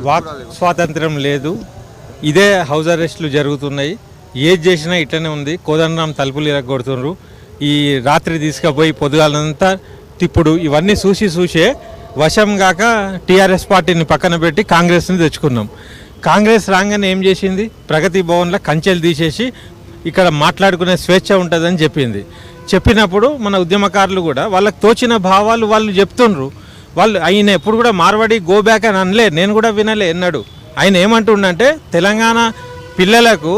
Walk స్వాతంత్రం లేదు. ఇదే హౌస్ అరెస్టులు జరుగుతున్నాయి. ఏది చేసినా ఇట్లనే ఉంది. కోదండరాం తలుపులు ఇరగొడుతున్నారు. ఈ రాత్రి తీసుకుపోయి పొద్దుగాలంతా తిప్పుడు ఇవన్నీ చూసే వశం కాక టీఆర్ఎస్ పార్టీని పక్కన పెట్టి కాంగ్రెస్ని తెచ్చుకున్నాం. కాంగ్రెస్ రాగానే ఏం చేసింది? ప్రగతి భవన్లో కంచెలు తీసేసి ఇక్కడ మాట్లాడుకునే స్వేచ్ఛ ఉంటుందని చెప్పినప్పుడు మన ఉద్యమకారులు కూడా వాళ్ళకి తోచిన భావాలు వాళ్ళు చెప్తుండ్రు. ఆయన ఎప్పుడు కూడా మార్వాడి గో బ్యాక్ అని అనలే, నేను కూడా వినలే ఎన్నాడు. ఆయన ఏమంటుండంటే తెలంగాణ పిల్లలకు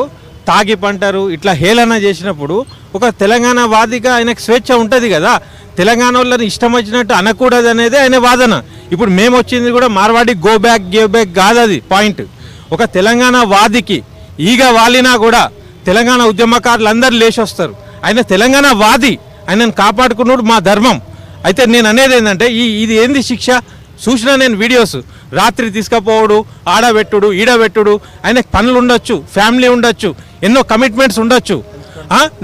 తాగి పంటారు ఇట్లా హేళన చేసినప్పుడు ఒక తెలంగాణ వాదిగా ఆయనకు స్వేచ్ఛ ఉంటుంది కదా, తెలంగాణ వాళ్ళని ఇష్టం వచ్చినట్టు అనకూడదు అనేది ఆయన వాదన. ఇప్పుడు మేము వచ్చింది కూడా మార్వాడి గో బ్యాక్ కాదు, అది పాయింట్. ఒక తెలంగాణ వాదికి ఈగ వాలినా కూడా తెలంగాణ ఉద్యమకారులు అందరూ లేచి వస్తారు. ఆయన తెలంగాణ వాది, ఆయనను కాపాడుకున్నాడు మా ధర్మం. అయితే నేను అనేది ఏంటంటే ఇది ఏంది శిక్ష? చూసినా నేను వీడియోస్, రాత్రి తీసుకుపోవడు, ఆడబెట్టుడు ఈడబెట్టుడు. ఆయనకు పనులు ఉండొచ్చు, ఫ్యామిలీ ఉండొచ్చు, ఎన్నో కమిట్మెంట్స్ ఉండొచ్చు.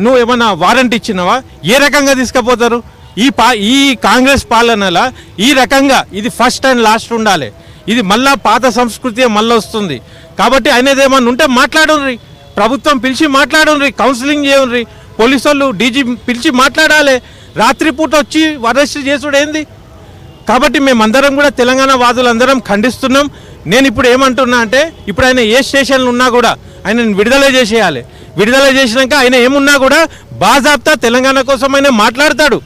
నువ్వు ఏమన్నా వారంటీ ఇచ్చినావా? ఏ రకంగా తీసుకుపోతారు? ఈ కాంగ్రెస్ పాలనలో ఈ రకంగా ఇది ఫస్ట్ అండ్ లాస్ట్ ఉండాలి. ఇది మళ్ళా పాత సంస్కృతి మళ్ళీ వస్తుంది. కాబట్టి ఆయనది ఏమన్నా ఉంటే మాట్లాడుండ్రి, ప్రభుత్వం పిలిచి మాట్లాడుండ్రి, కౌన్సిలింగ్ చేయండి, పోలీసు వాళ్ళు డీజీ పిలిచి మాట్లాడాలి. రాత్రిపూట వచ్చి అరెస్ట్ చేసుడు ఏంది? కాబట్టి మేమందరం కూడా తెలంగాణ వాదులందరం ఖండిస్తున్నాం. నేను ఇప్పుడు ఏమంటున్నా అంటే ఇప్పుడు ఆయన ఏ స్టేషన్లు ఉన్నా కూడా ఆయనను విడుదల చేసేయాలి. విడుదల చేసినాక ఆయన ఏమున్నా కూడా బాజాబ్తా తెలంగాణ కోసం ఆయన మాట్లాడతాడు.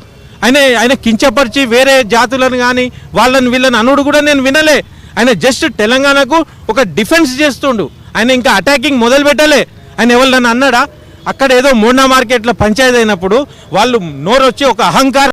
ఆయన కించపరిచి వేరే జాతులను కానీ వాళ్ళని వీళ్ళని అనుడు కూడా నేను వినలే. ఆయన జస్ట్ తెలంగాణకు ఒక డిఫెన్స్ చేస్తుండు. ఆయన ఇంకా అటాకింగ్ మొదలు పెట్టలే. ఆయన ఎవరు అన్నాడా? అక్కడ ఏదో మోండా మార్కెట్లో పంచాయతీ అయినప్పుడు వాళ్ళు నోరు వచ్చి ఒక అహంకారం